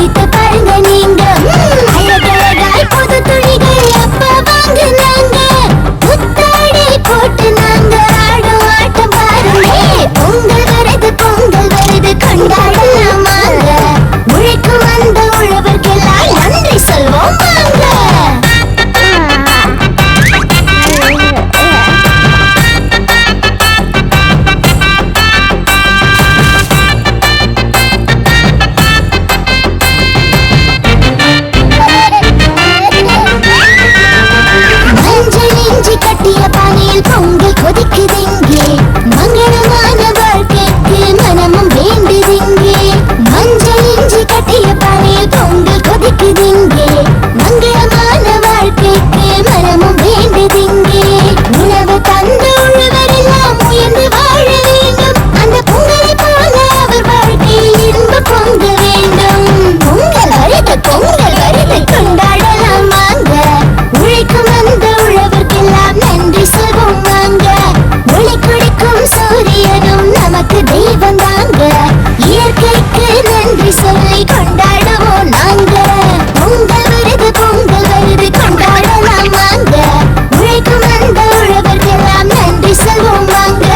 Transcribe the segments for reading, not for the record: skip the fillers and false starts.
பிடித்து பாருங்க நீங்க அழகழகாய் புது துணிகள் அப்ப வாங்குனாங்க புத்தாடை போட்டு நாங்க ஆடும் ஆட்டம் பாருங்க பொங்கல் வருது கொண்டாடலாம் வாங்க உழைக்கும் அந்த உழவர்க்கெல்லாம் நன்றி சொல்வோம் வாங்க கட்டிய பானையில் பொங்கல் கொதிக்குதிங்கே மங்களமான வாழ்க்கைக்கு மனமும் வேண்டுதிங்கே மஞ்சள் இஞ்சி கட்டிய பானையில் பொங்கல் கொதிக்குதிங்கே மங்களமான வாழ்க்கைக்கு மனமும் வேண்டுதிங்கே உணவு தந்த உழவரெல்லாம் உயர்ந்து வாழ வேண்டும் அந்த பொங்கலை போல அவர் வாழ்க்கையில் இன்ப பொங்க வேண்டும் பொங்கல் வருது கொண்டாடலாம் வாங்க உழைக்கும் அந்த உழவர்க்கெல்லாம் நன்றி சொல்வோம் வாங்க ஒளி குடிக்கும் சூரியனும் நமக்கு தெய்வம் தாங்க இயற்கைக்கு நன்றி சொல்லி கொண்டாடுவோம் நாங்க பொங்கல் வருது கொண்டாடலாம் வாங்க உழைக்கும் அந்த உழவர்க்கெல்லாம் நன்றி சொல்வோம் வாங்க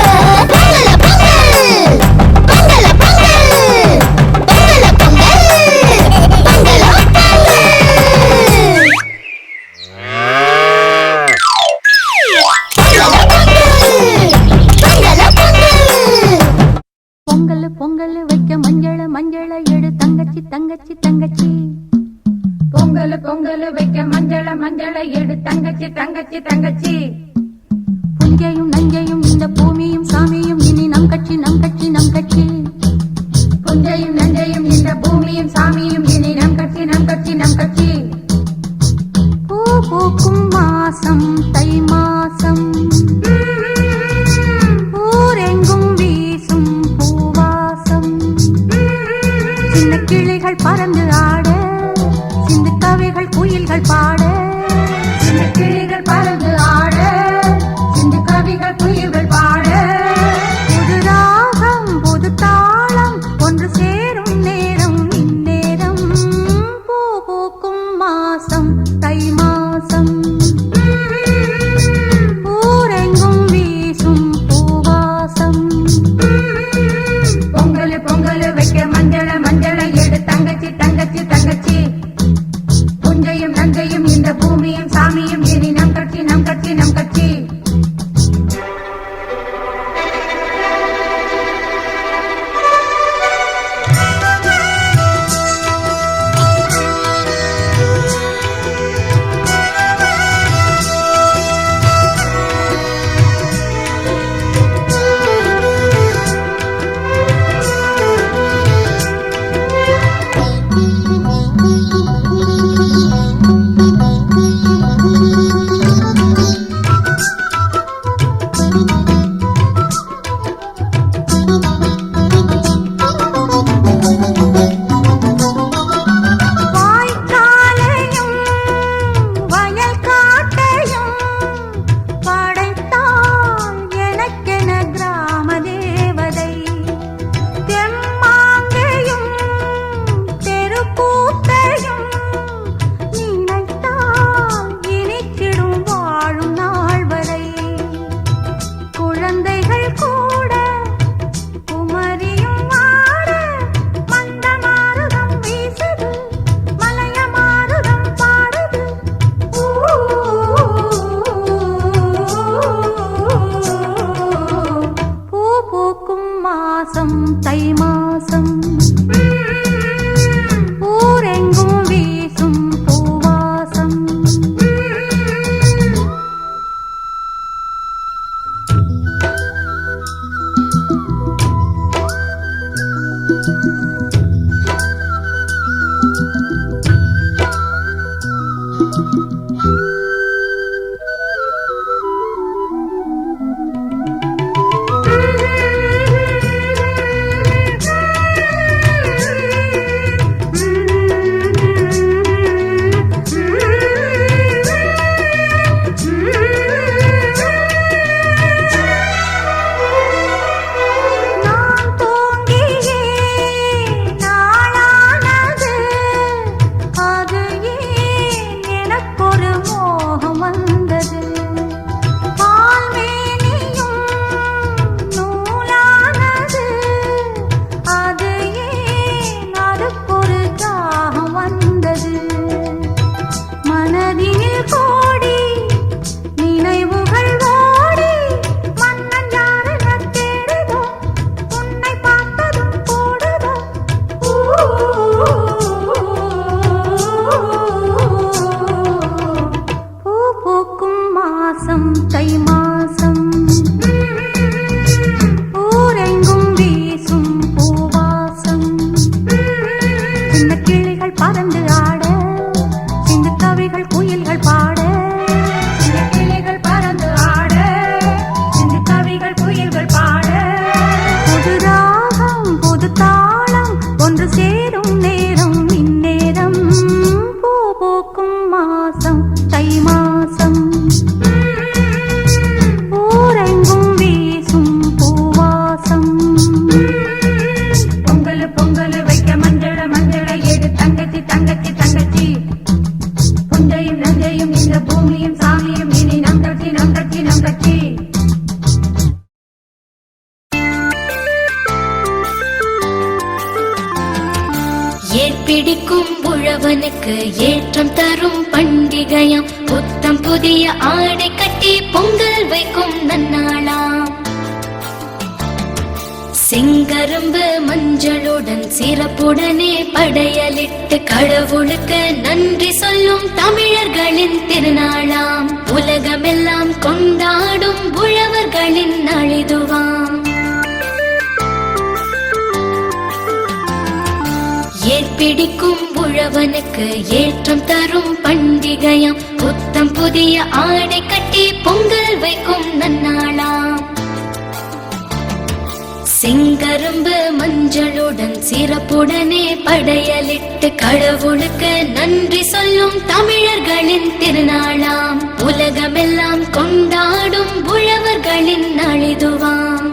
பொங்கல பொங்கல் பொங்கல பொங்கல் பொங்கல பொங்கல் பொங்கல பொங்கல் பொங்கல் வைக்க மஞ்சள எடு தங்கச்சி தங்கச்சி தங்கச்சி பொங்கல் பொங்கல் வைக்க மஞ்சள எடு தங்கச்சி தங்கச்சி தங்கச்சி புஞ்சையும் நஞ்சையும் இந்த பூமியும் சாமியும் இனி நம் கட்சி நம் கட்சி நம் கட்சி புஞ்சையும் நஞ்சையும் இந்த பூமியும் சாமியும் இனி நம் கட்சி நம் கட்சி நம் கட்சி பூ பூக்கும் மாசம் தை மாசம் ஊரெங்கும் வீசும் பூவாசம் சின்ன கிளிகள் பறந்து ஆட சிந்து கவிகள் குயில்கள் பாட சின்ன கிளிகள் பறந்து ஆட சிந்து கவிகள் குயில்கள் பாட புது ராகம் புது தாளம் ஒன்று சேரும் நேரம் இந்நேரம் பூ பூக்கும் மாசம் தை மாசம் ஊரெங்கும் வீசும் பூவாசம் பொங்கல் பொங்கல் வைக்க மஞ்சள எடு தங்கச்சி தங்கச்சி தங்கச்சி புஞ்சையும் நஞ்சையும் இந்த பூமியும் சாமியும் இனி நம் கட்சி நம் கட்சி நம் கட்சி பறந்து ஆட சிந்து கவிகள் குயில்கள் பாட சின்ன கிளிகள் பறந்து ஆட சிந்து கவிகள் குயில்கள் பாட புது ராகம் புது தாளம் ஒன்று சேரும் நேரம் இந்நேரம் பூ பூக்கும் மாசம் தை மாசம் ஊரெங்கும் வீசும் பூவாசம் பொங்கல் பொங்கல் வைக்க மஞ்சள மஞ்சள எடு தங்கச்சி தங்கச்சி தங்கச்சி புஞ்சையும் நஞ்சையும் இந்த பூமியும் சாமியும் இனி நம் கட்சி நம் கட்சி நம் கட்சி ஏற்பிடிக்கும் உழவனுக்கு ஏற்றம் தரும் பண்டிகையாம் புத்தம் புதிய ஆடை கட்டி பொங்கல் வைக்கும் நன்னாளாம் செங்கரும்பு மஞ்சளுடன் சிறப்புடனே படையலிட்டு கடவுளுக்கு நன்றி சொல்லும் தமிழர்களின் திருநாளாம் உலகமெல்லாம் கொண்டாடும் உழவர்களின் நாளிதுவாம் ஏற்பிடிக்கும் உழவனுக்கு ஏற்றம் தரும் பண்டிகையாம் புத்தம் புதிய ஆடை கட்டி பொங்கல் வைக்கும் நன்னாளாம் செங்கரும்பு மஞ்சளுடன் சிறப்புடனே படையலிட்டு கடவுளுக்கு நன்றி சொல்லும் தமிழர்களின் திருநாளாம் உலகமெல்லாம் கொண்டாடும் உழவர்களின் நாளிதுவாம்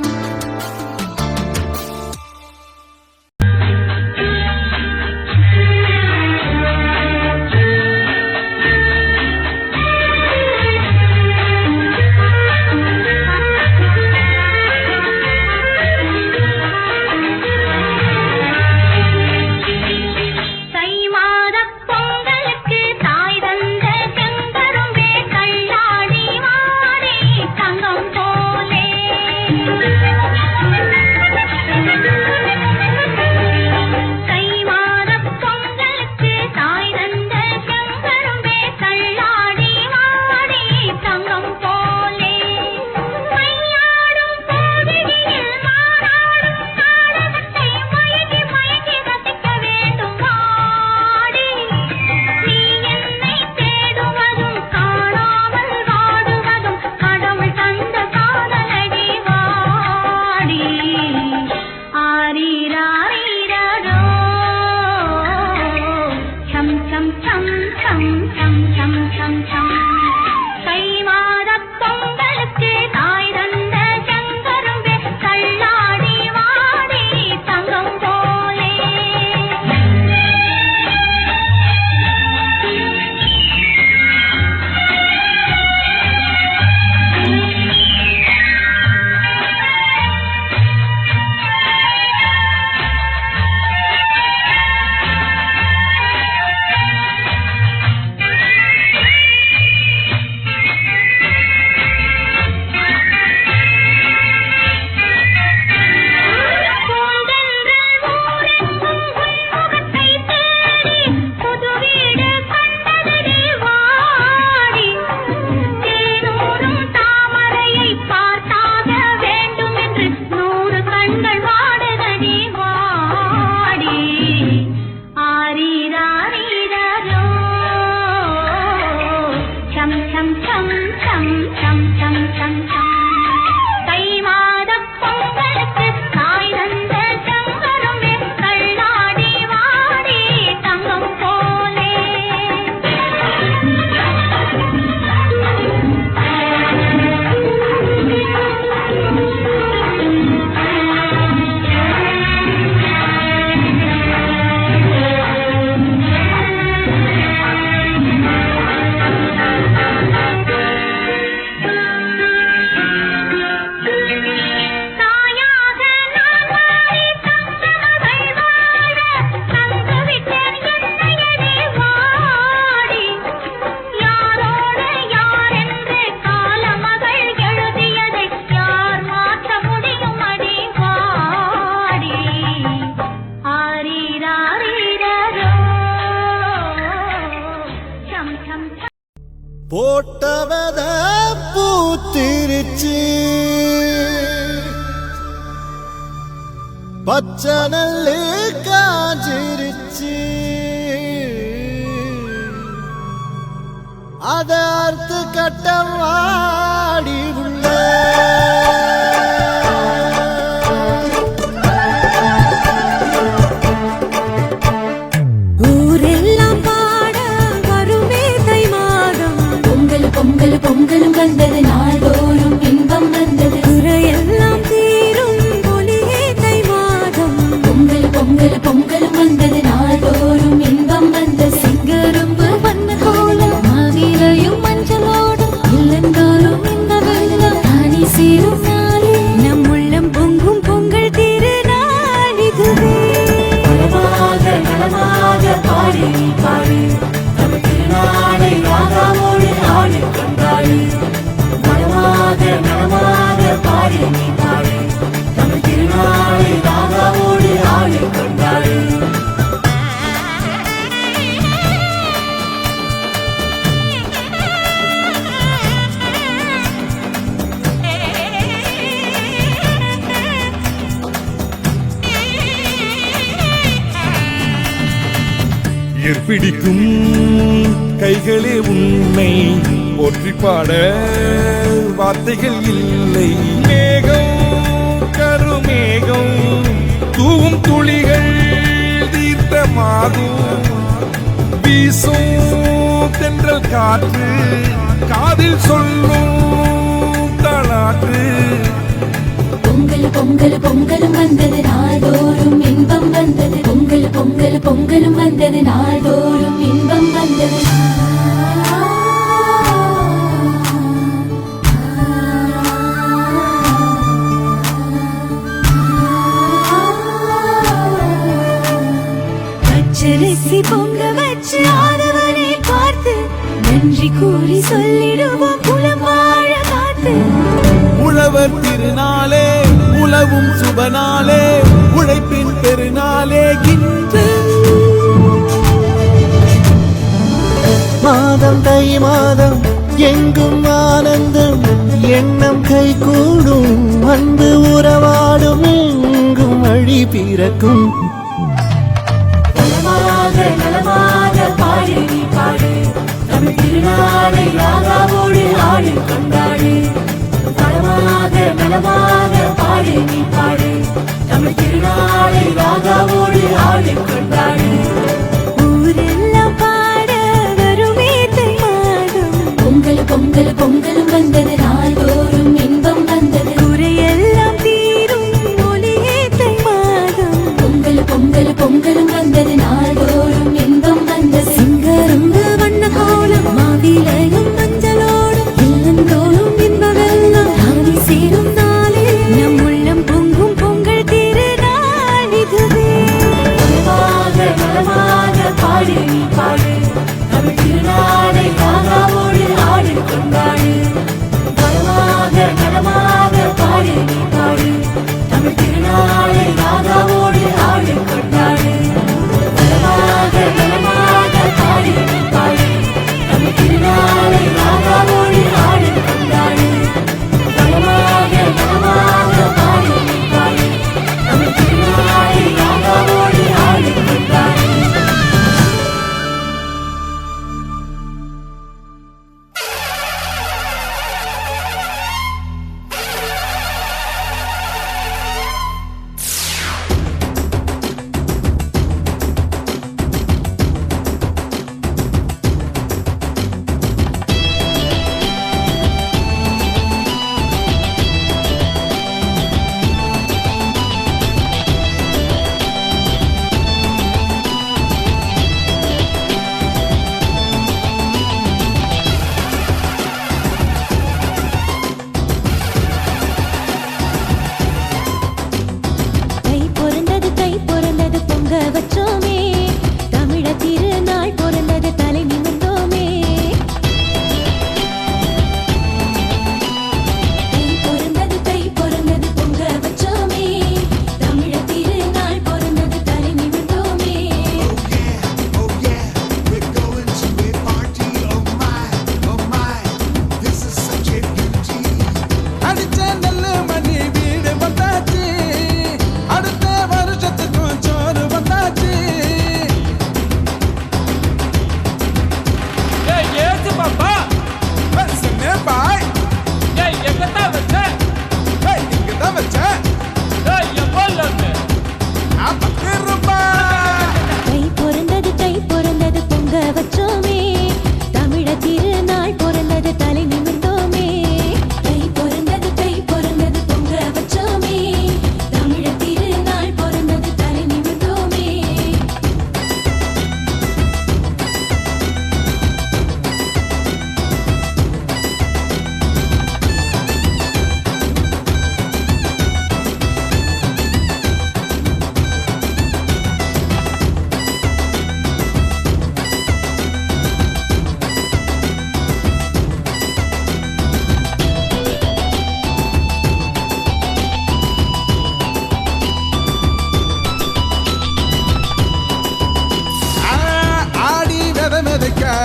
போட்டவத பூத்திருச்சு பச்சை நல்லு காஞ்சிருச்சு அத அறுத்து கட்டம் ஆடி உள்ள ஊரெல்லாம் பாட வருமே தை மாதம் பொங்கல் பொங்கல் பொங்கலும் வந்தது நாள்தோறும் இன்பம் வந்தது குறையெல்லாம் தீரும் ஒளியே தை மாதம் பொங்கல் பொங்கல் பொங்கலும் வந்தது நாள்தோறும் இன்பம் வந்தது சிங்கரும்பு வண்ண கோலம் மாவிலையும் மஞ்சளோடும் இல்லந்தோறும் இந்த வெள்ளம் தானி சேரும் நாளே நம் உள்ளம் பொங்கும் பொங்கல் திருநாள் இதுவே நலமாக பாடி பாடி தமிழ் திருநாளை ராகாவோடு ஆடி கொண்டாடி நலமாக பாடி பாடி தமிழ் திருநாளை ராகாவோடு ஆடி கொண்டாடி பிடிக்கும் கைகளே உன்னை போற்றி பாட வார்த்தைகள் இல்லை மேகம் கருமேகம் தூவும் துளிகள் தீர்த்தமாகும் வீசும் தென்றல் காற்று காதில் சொல்லும் தாளாற்று பொங்கல் பொங்கல் பொங்கலும் வந்தது நாள்தோறும் இன்பம் வந்தது பொங்கல் பொங்கல் பொங்கலும் வந்தது நாள்தோறும் இன்பம் வந்தது பச்சரிசி பொங்க வச்சு ஆதவனை பார்த்து நன்றி கூறி சொல்லிடுவோம் குலம் வாழ காத்து உழவர் திருநாளே உழவும் சுபநாளே உழைப்பின் பெருநாளே இன்று மாதம் தை மாதம் எங்கும் ஆனந்தம் எண்ணம் கை கூடும் அன்பு உறவாடும் எங்கும் வழி பிறக்கும் நலமாக பாடி பாடி தமிழ் திருநாளை ராகாவோடு ஆடி கொண்டாடி நலமாக பாடி பாடி தமிழ் திருநாளை ராகாவோடு ஆடி கொண்டாடி ஊரெல்லாம் பாட வருமே தை மாதம் பொங்கல் பொங்கல் பொங்கலும் வந்தது நாள்தோறும் இன்பம் வந்தது குறையெல்லாம் தீரும் ஒளியே தை மாதம் பொங்கல் பொங்கல்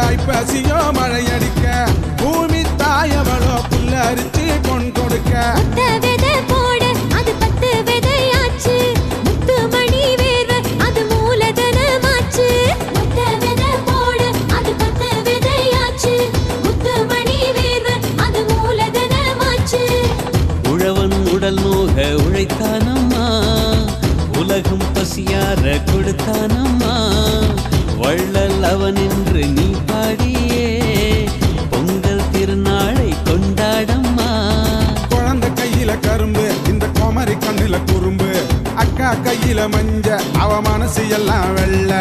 ஐப்பசியோ மழையடிக்க பூமி தாயவளோ புல்லரித்து பொன் கொடுக்க ஒத்த விதை போட அது 10 விதையாச்சு முத்து மணி வேர்வை அது மூலதனமாச்சு ஒத்த விதை போட அது 10 விதையாச்சு முத்து மணி வேர்வை அது மூலதனமாச்சு உழவன் உடல் நோக உழைத்தானம்மா உலகம் பசியார கொடுத்தானம்மா வள்ளல் அவன் என்று நீ பாடியே பொங்கல் திருநாளை கொண்டாடம்மா குழந்தை கையில கரும்பு இந்த கோமரி கண்ணுல குறும்பு அக்கா கையில மஞ்ச அவ மனசு எல்லாம் வெள்ள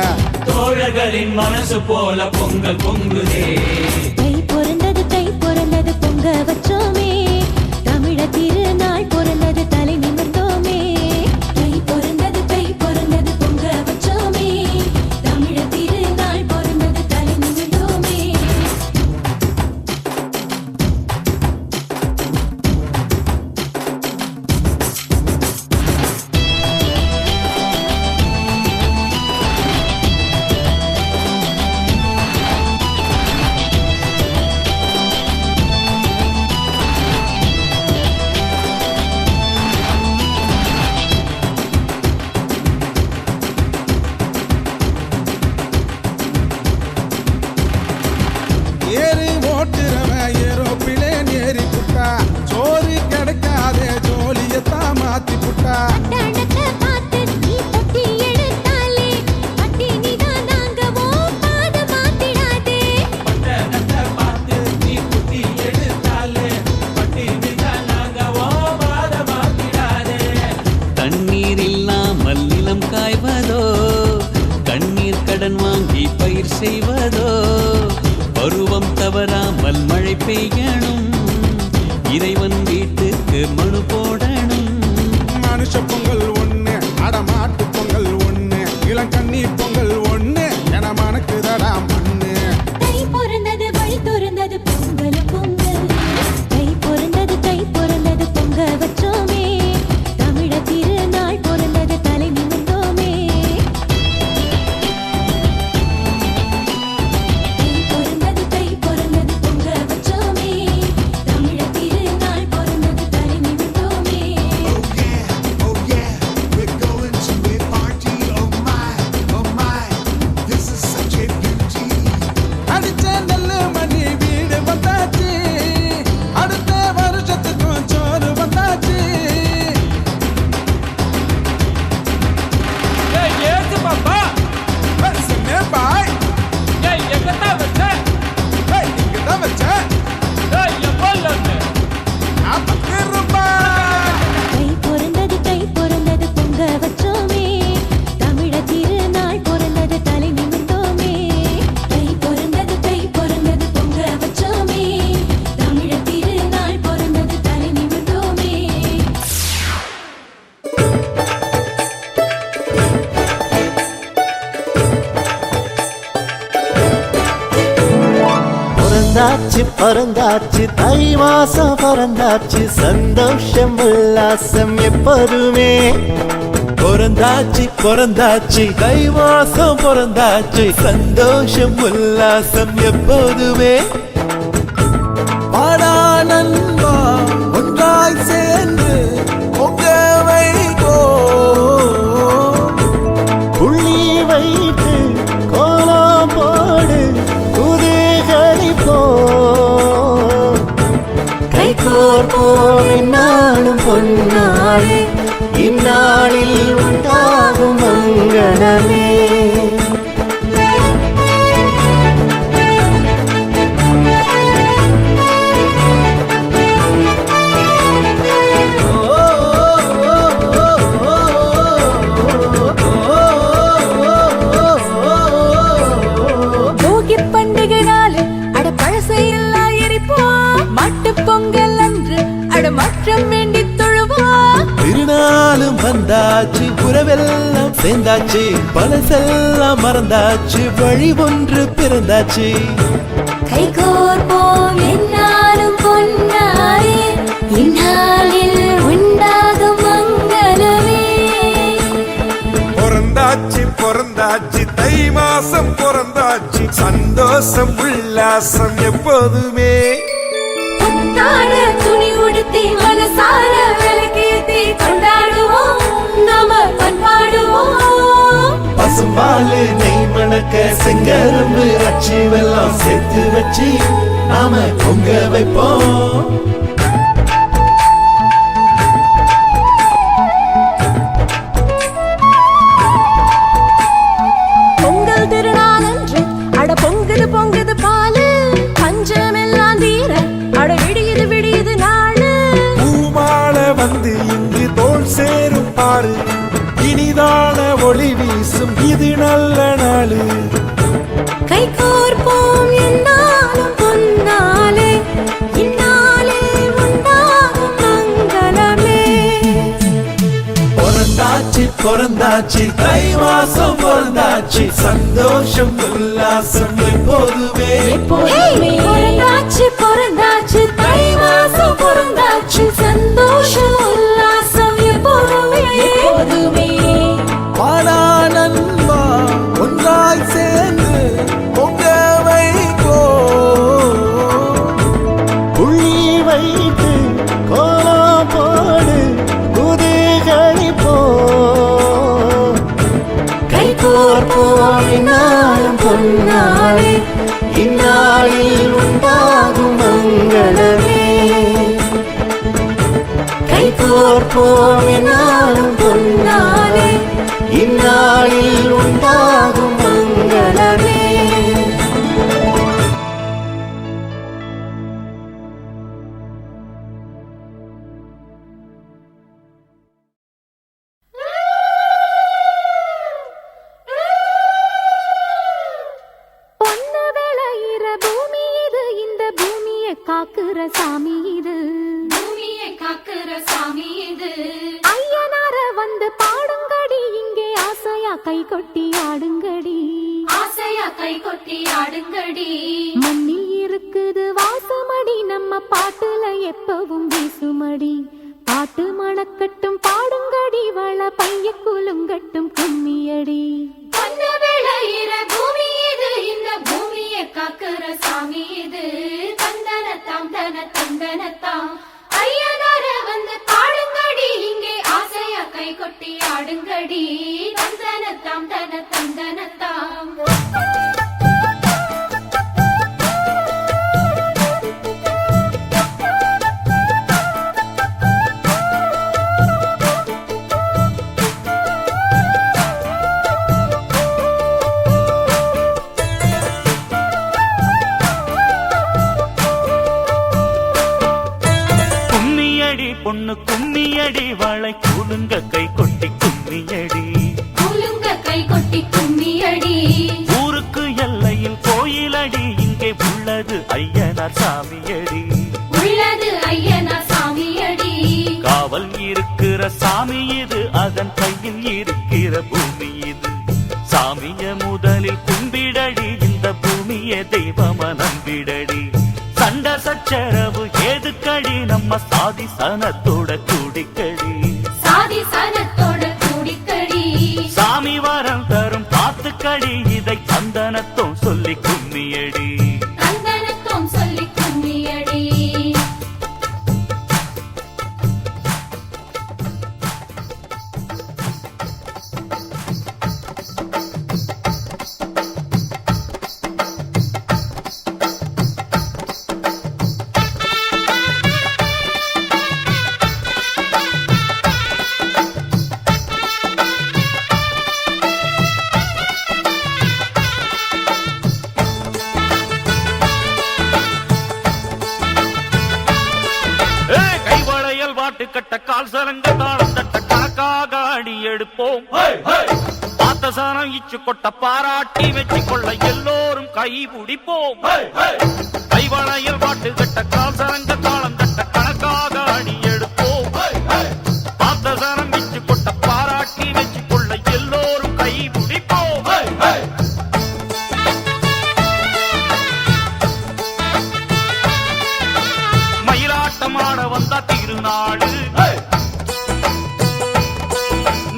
தோழர்களின் மனசு போல பொங்கல் பொங்குதே தை பிறந்தது பொங்க வச்சோமே தமிழ திருநாள் பிறந்தது தலை நிமிர்ந்தோமே தை பிறந்தது பொங்க வச்சோமே தமிழ திருநாள் பிறந்தது தலை நிமிர்ந்தோமே ஏறி ஓட்டுறவ ஏரோப்பிலே நேரி புட்டா சோறு கிடைக்காதே ஜோலியத்தான் மாத்தி புட்டா கணக்க பார்த்து நீ தட்டி எடுத்தாலே பட்டினிதான் நாங்கவோ பாத மாத்திடாதே தண்ணீர் இல்லாமல் நிலம் காய்வதோ கண்ணீர் கடன் வாங்கி பயிர் செய்வதோ பருவம் தவறாமல் மழை பெய்யணும் இறைவன் வீட்டுக்கு மனு போடணும் மனுஷ பொங்கல் ஒண்ணு அடமாட்டு பொங்கல் ஒண்ணு இளங்கண்ணி பொங்கல் ஒண்ணு என மணக்குதடா மண்ணு தை பிறந்தது வழி துறந்தது பொங்கல் பொங்கல் தை பிறந்தது பொங்க வச்சோமே தமிழ திருநாள் பிறந்தது தலை நிமிர்ந்தோமே தை பிறந்தது பொங்க வச்சோமே தமிழ திருநாள் பிறந்தது தலை நிமிர்ந்தோமே Oh yeah, we're going to a party. Oh my, this is such a beauty. அடிச்ச நெல்லு மணி வீடு வந்தாச்சு அடுத்த வருஷத்துக்கும் சோறு வந்தாச்சு சொன்னே பாய் இங்கதான் வச்சேன் 40 ரூபாய் தை பிறந்தது பொங்க வச்சோமே தமிழ திருநாள் பிறந்தது தலை நிமிர்ந்தோமே தை பிறந்தது பொங்க வச்சோமே தமிழ திருநாள் பிறந்தது தலை நிமிர்ந்தோமே பிறந்தாச்சு தை மாசம் பிறந்தாச்சு சந்தோஷம் உல்லாசம் எப்போதுமே பிறந்தாச்சு தை மாசம் பிறந்தாச்சு சந்தோஷம் உல்லாசம் எப்போதுமே பாடா நண்பா ஒன்றாய் சேர்ந்து பொங்க வைகோ புள்ளி வைத்து கோலம் போடு கைகோர்ப்போம் இந்நாளும் பொன்னாளே இந்நாளில் உண்டாகும் மங்களமே போகி பண்டிகை நாள் அட பழசையெல்லாம் எரிப்போம் மாட்டு பொங்கல் அன்று அட மாற்றம் வேண்டி தொழுவோம் திருநாளும் வந்தாச்சு உறவெல்லாம் சேர்ந்தாச்சு பழசெல்லாம் மறந்தாச்சு வழி ஒன்று பிறந்தாச்சு கைகோர்ப்போம் என்னாலும் பொன்னாரே இந்நாளில் உண்டாகும் மங்களமே பிறந்தாச்சு தை மாசம் பிறந்தாச்சு வந்தாச்சு சந்தோஷம் உல்லாசம் எப்போதுமே புத்தாட துணி உடுத்தி மனசார விளக்கேத்தி கொண்டாடுவோம் நாம பண்பாடுவோம் பசும்பாலு நெய் மணக்க செங்கரும்பு அச்சு வெல்லம் சேர்த்து வச்சு நாம பொங்க வைப்போம். பொங்கல் திருநாளன்று அட பொங்குது பொங்குது பாலு பஞ்சமெல்லாம் தீர அட விடியுது விடியுது நாளு பூமால வந்து இங்கு தோல் சேரும் பாரு இனிதான ஒளி வீசும் இது நல்ல நாளு கை கோர்ப்போம் என்னாலும் பொன்னாலே இந்நாளே உண்டாகும் மங்களமே பிறந்தாச்சு பிறந்தாச்சு தை மாசம் பிறந்தாச்சு சந்தோஷம் உல்லாசம் எப்போதுமே. பிறந்தாச்சு பிறந்தாச்சு தை மாசம் பிறந்தாச்சு சந்தோஷம் உல்லாசம் எப்போதுமே எப்போதுமே வாடா நண்பா ஒன்றாய் சேர்ந்து பொங்க வைப்போ புள்ளி வைத்து கோலம் போடு குதிகளிப்போ கை கோர்ப்போம் இந்நாளும் பொன்னாலே இந்நாளில் உண்டாகும் மங்களமே. கை கோர்ப்போம் இந்நாளும் பொன்னாலே இந்நாளில் உண்டாகும் மங்களமே. பொண்ணு விளையிற பூமி இது இந்த பூமியை காக்குற சாமி இது பூமியை காக்குற சாமி இது ஐயனார வந்து பாடுங்கடி இங்கே ஆசையா கை கொட்டி ஆடுங்கடி ஆசையா கை கொட்டி ஆடுங்கடி மண்ணில் இருக்குது வாசமடி நம்ம பாட்டுல எப்பவும் வீசுமடி பாட்டு மணக்கட்டும் பாடுங்கடி வள பைய குலுங்கட்டும் கும்மியடி பொண்ணு விளையிற பூமி இது இந்த பூமியை காக்குற சாமி இது தந்தனத்தாம் தன தந்தனத்தாம் ஐயனார வந்து பாடுங்கடி இங்கே ஆசையா கை கொட்டி ஆடுங்கடி தந்தனத்தாம் தன தந்தனத்தாம் பொண்ணு கும்மியடி வாழை கூலுங்க கை கொட்டி கும்மியடி கூலுங்க கை கொட்டி கும்மியடி ஊருக்கு எல்லையில் கோயிலடி இங்கே உள்ளது ஐயனார் சாமியடி உள்ளது ஐயனார் சாமியடி காவல் இருக்கிற சாமி இது அதன் கையில் இருக்கிற பூமி இது சாமிய முதலில் கும்பிடடி இந்த பூமியை தெய்வம நம்பிடடி சண்ட சச்சரவு ஏதுக்கடி நம்ம சாதி சனத்தோட கூடிக்கடி சாதி சனத்தோட கூடிக்கடி சாமி வரம் தரும் காத்துக்கடி இதை சந்தனத்தும் சொல்லி கும்மியடி தந்தனத்தும் சொல்லி கும்மியடி கட்ட கால் சலங்க தாளம் தட்ட கணக்காக அடி எடுப்போம் பார்த்த சாணம் இச்சு கொட்ட பாராட்டி வச்சு கொள்ள எல்லோரும் கை பிடிப்போம் கைவளையல் பாட்டு கட்ட கால் சலங்க தாளம் தட்ட கணக்காக அடி எடுப்போம் பார்த்த சாணம் இச்சு கொட்ட பாராட்டி வச்சு கொள்ள எல்லோரும் கை பிடிப்போம் மயிலாட்டமாட வந்தா திருநாடு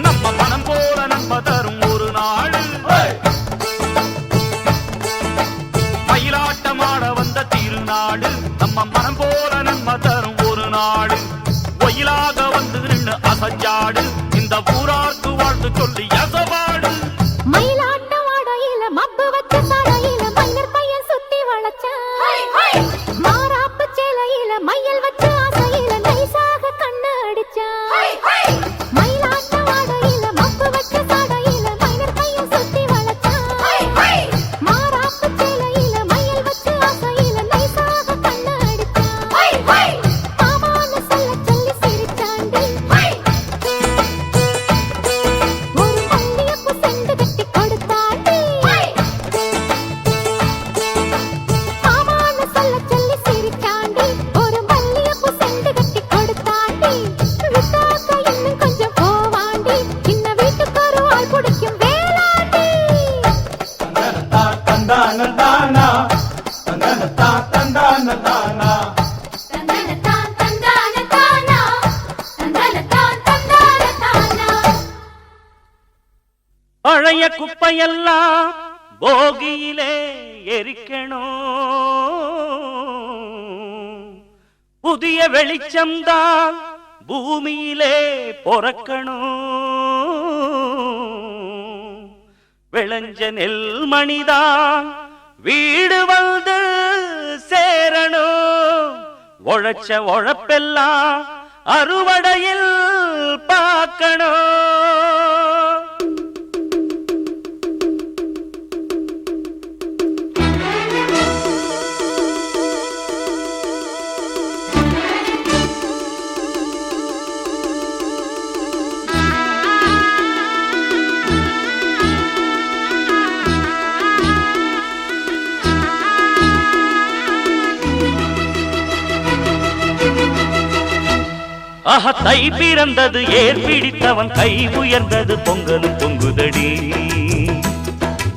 நம்ம மனம் போல நம்ம தரும் ஒரு நாடு அசஞ்சாடு இந்த ஊரார்க்கு வாழ்த்து சொல்லி அசபாடு மயிலாட்டம் ஆடையில மப்பு வச்ச சாடையில மன்னர் பையன் சுத்தி வளைச்சான் மாறாப்பு சேலையில மையல் வச்ச ஆசையில நைசாக கண்ணு அடிச்சான் மயிலாட்டம் ஆடையில மப்பு வச்ச சாடையில மன்னர் பையன் சுத்தி வளைச்சான் மாறாப்பு சேலையில மையல் வச்ச ஆசையில நைசாக கண்ணு அடிச்சான் மாமான்னு சொல்ல சொல்லி சிரிச்சாண்டி ஒரு மல்லியப்பு செண்டு கட்டி கொடுத்தாண்டி மாமான்னு சொல்ல சொல்லி சிரிச்சாண்டி ஒரு மல்லியப்பு செண்டு கட்டி கொடுத்தாண்டி விட்டாக்க இன்னும் கொஞ்சம் போவாண்டி சின்ன வீட்டுக்கு ஒரு ஆள் பிடிக்கும் வேளாண்டி தந்தனத்தான் தந்தான தானா தந்தனத்தான் தந்தான தானா பழைய குப்பையெல்லாம் போகியிலே எரிக்கணும் புதிய வெளிச்சம்தான் பூமியிலே பொறக்கணும் விளைஞ்ச நெல் மணிதான் வீடு வந்து சேரணும் உழைச்ச உழைப்பெல்லாம் அறுவடையில் பார்க்கணும் ஆஹா தை பிறந்தது ஏர் பிடித்தவன் கை உயர்ந்தது பொங்கலும் பொங்குதடி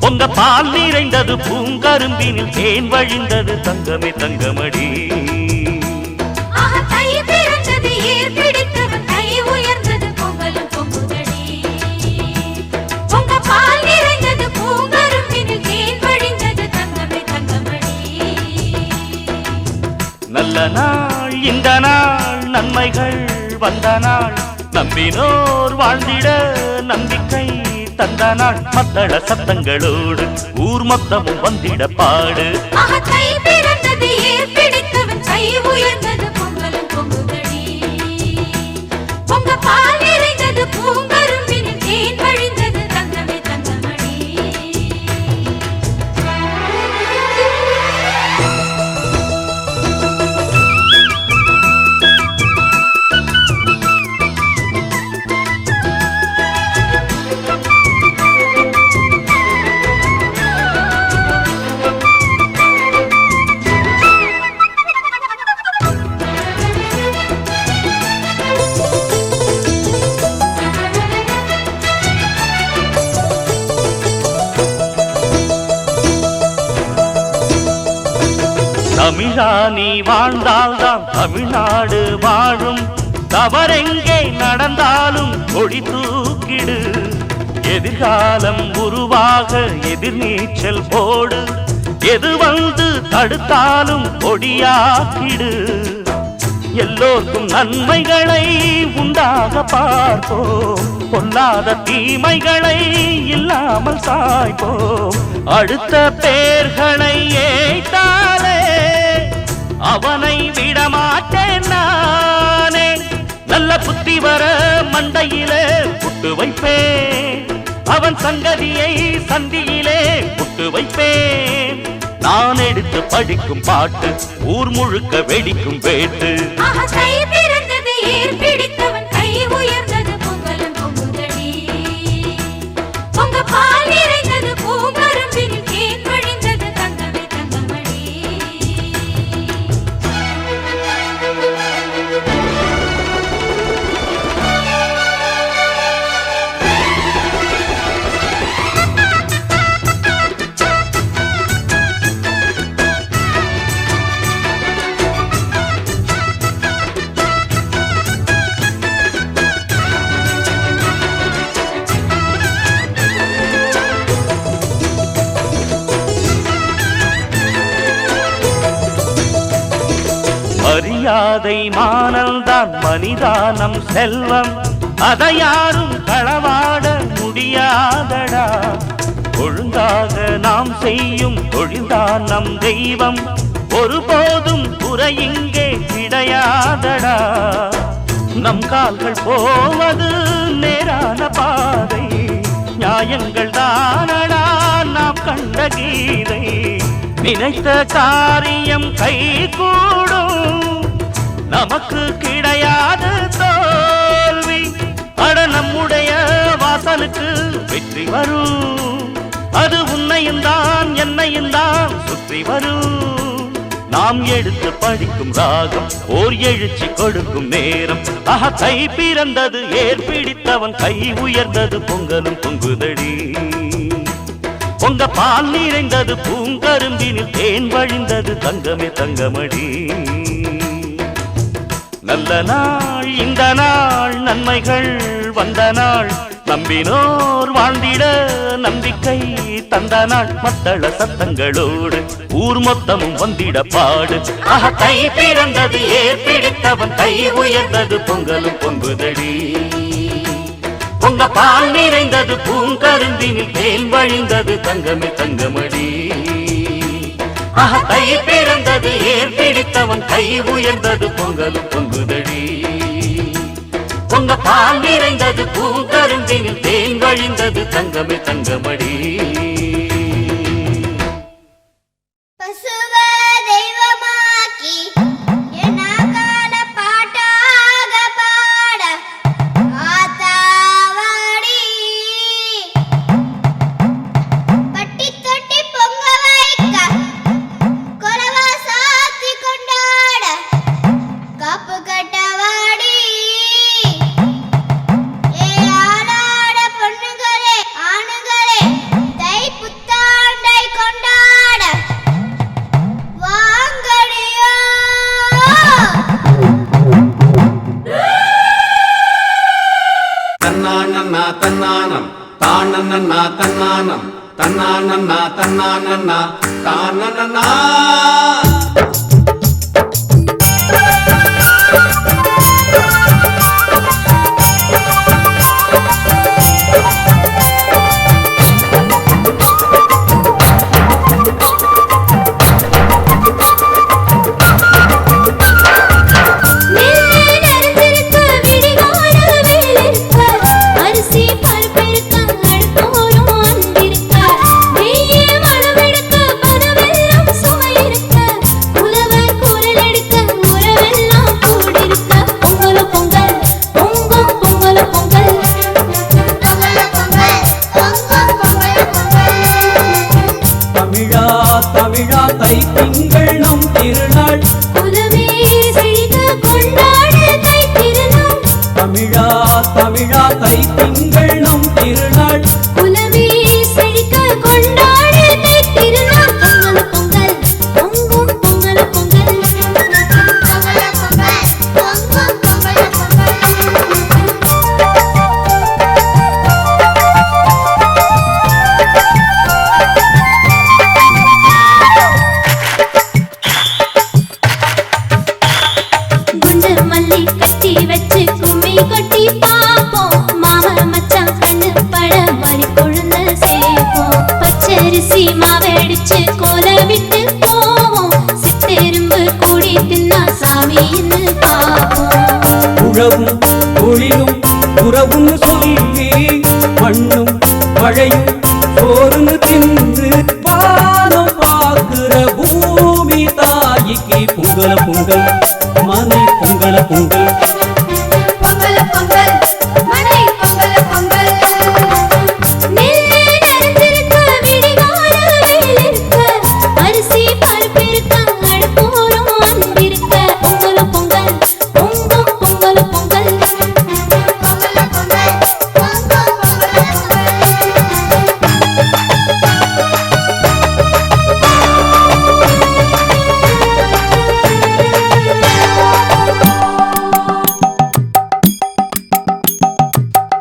பொங்க பால் நிறைந்தது பூங்கரும்பினில் தேன் வழிந்தது தங்கமே தங்கமடி தை பிறந்தது ஏர் பிடித்தவன் கை உயர்ந்தது பொங்கலும் பொங்குதடி பொங்க பால் நிறைந்தது பூங்கரும்பினில் தேன் வழிந்தது தங்கமே தங்கமடி நல்ல நாள் இந்த நாள் நன்மைகள் வந்த நாள் நம்பினோர் வாழ்ந்திட நம்பிக்கை தந்த நாள் மத்தள சத்தங்களோடு ஊர் மொத்தமும் வந்திட பாடு தை பிறந்தது ஏர் பிடித்தவன் கை உயர்ந்தது பொங்கலும் பொங்குதடி பொங்க பால் நிறைந்தது பூங்கரும்பினில் தேன் வழிந்தது தங்கமே தங்கமடி தமிழா நீ வாழ்ந்தால்தான் தமிழ்நாடு வாழும் தவறெங்கே நடந்தாலும் கொடி தூக்கிடு எதிர்காலம் உருவாக எதிர்நீச்சல் போடு எது வந்து தடுத்தாலும் கொடியாக்கிடு எல்லோருக்கும் நன்மைகளை உண்டாக பார்ப்போம் பொல்லாத தீமைகளை இல்லாமல் சாய்ப்போம் அடுத்த பேர்களை ஏய்த்தாலே அவனை விடமாட்டேன் நானே நல்ல புத்தி வர மண்டையிலே புட்டு வைப்பேன் அவன் சங்கதியை சந்தியிலே புட்டு வைப்பேன் நான் எடுத்து படிக்கும் பாட்டு ஊர் முழுக்க வெடிக்கும் வேட்டு தை பிறந்தது ஏர் பிடித்தவன் கை உயர்ந்தது பொங்கலும் பொங்குதடி பொங்க பால் நிறைந்தது பூங்கரும்பினில் தேன் வழிந்தது தங்கமே தங்கமடி மரியாதை மானல்தான் மனிதானம் செல்வம் அதை யாரும் களவாட முடியாதடா. ஒழுங்காக நாம் செய்யும் தொழில்தான் நம் தெய்வம், ஒருபோதும் குறை இங்கே கிடையாதடா. நம் கால்கள் போவது நேரான பாதை, நியாயங்கள் தானடா நாம் கண்ட கீதை. நினைத்த காரியம் கைகூடும், நமக்கு கிடையாது தோல்வி. அட நம்முடைய வாசலுக்கு வெற்றி வரும், அது உன்னையும் தான் என்னையும் தான் சுற்றி வரும். நாம் எடுத்து படிக்கும் ராகம் ஓர் எழுச்சி கொடுக்கும் நேரம். தை பிறந்தது ஏர் பிடித்தவன் கை உயர்ந்தது பொங்கலும் பொங்குதடி. பொங்க பால் நிறைந்தது பூங்கரும்பினில் தேன் வழிந்தது தங்கமே தங்கமடி. நல்ல நாள் இந்த நாள், நன்மைகள் வந்த நாள், நம்பினோர் வாழ்ந்திட நம்பிக்கை தந்த நாள். மத்தள சத்தங்களோடு ஊர் மொத்தமும் வந்திட பாடு. தை பிறந்தது ஏர் பிடித்தவன் கை உயர்ந்தது பொங்கலும் பொங்குதடி. பொங்க பால் நிறைந்தது பூங்கருந்தினில் தேன் வழிந்தது தங்கமே தங்கமடி. தை பிறந்தது ஏர் பிடித்தவன் கை உயர்ந்தது பொங்கலும் பொங்குதடி. பொங்க பால் நிறைந்தது பூங்கருந்தினில் தேன் வழிந்தது தங்கமே தங்கமடி. பசுவை தெய்வமாக்கி என்னாகால பாட்டாக பாட ஆத்தாவாடி. பட்டி தொட்டி பொங்க வைக்க கொலவா சாத்தி கொண்டாட காப்பு கட்டவாடி. ஆளாட பொண்ணுகளே ஆணுகளே தை புத்தாண்டை கொண்டாட வாங்கடியோ. தன்னானன்னா தன்னானம் தானன்னா தன்னானம் தன்னானன்னா தன்னானன்னா தானன்னா. அரிசி பருப்பிருக்க அடுத்தோறும் அன்பிருக்க, நெய்யே மணமெடுக்க பதவெல்லாம் சுவையிருக்க, உழவர் குரல் எடுக்க உறவெல்லாம் கூடிருக்க. பொங்கல பொங்கல் பொங்கும் பொங்கல பொங்கல், பொங்கல பொங்கல் பொங்கும் பொங்கல பொங்கல். தமிழா தமிழா தை திங்கள் நம் திருநாள், குலமே செழிக்க கொண்டாடு தை திருநாள். தமிழா தமிழா தை திங்கள் நம் திருநாள், குலமே செழிக்க கொண்டாடு தை திருநாள். பொங்கல பொங்கல் பொங்கும் பொங்கல பொங்கல், பொங்கல பொங்கல் பொங்கும் பொங்கல பொங்கல். குண்டு மல்லி கட்டி வச்சு கும்மி கொட்டி பாப்போம், மாம மச்சான் கண்ணு பட மறி கொழுந்த சேர்ப்போம். பச்சரிசி மாவடிச்சு கோல விட்டு போவோம், சித்தெரும்பு கூடி தின்னா சாமின்னு பாப்போம். உழவும் தொழிலும் உறவுன்னு சொல்லி மண்ணும் மழையும் சோறுன்னு தின்று பானம் பார்க்கிற பூமி தாய்க்கு பொங்கல பொங்கல் மனை பொங்கல பொங்கல். பொங்கல பொங்கல் மனை பொங்கல பொங்கல். நெல்லே நனைஞ்சிருக்க விடிகால வெயிலிருக்க, அரிசி பருப்பிருக்க அடுப்போறும் அன்பிருக்க. பொங்கல பொங்கல் பொங்கும் பொங்கல பொங்கல், பொங்கல பொங்கல் பொங்கும் பொங்கல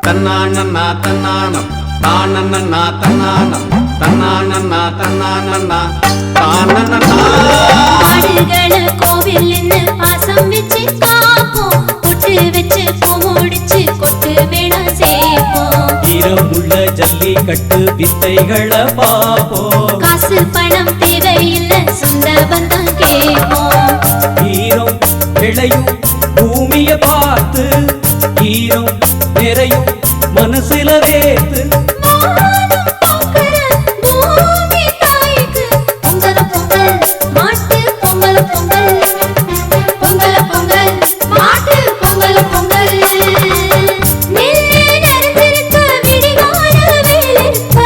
தன்னானன்னா தன்னானம் தானன்னா தன்னானம் தன்னானன்னா தன்னானன்னா தானன்னா. ஆடுகள கோவில் பாசம் வச்சு காப்போம், பொட்டு வச்சு பூ முடிச்சு கொட்டு கட்டு வித்தைகளை பாப்போம். காசு பணம் தேவையில்லை சொந்த பந்தம் கேட்போம். ஈரம் விளையும் பூமிய பார்த்து ஈரம் நிறையும் மனசுல வேத்து. பூமி தாய்க்கு பொங்கல பொங்கல் மாட்டு பொங்கல பொங்கல் பொங்கல பொங்கல் மாட்டு பொங்கல பொங்கல். நெல்லு நனைஞ்சிருக்க விடிகால வேலிருக்க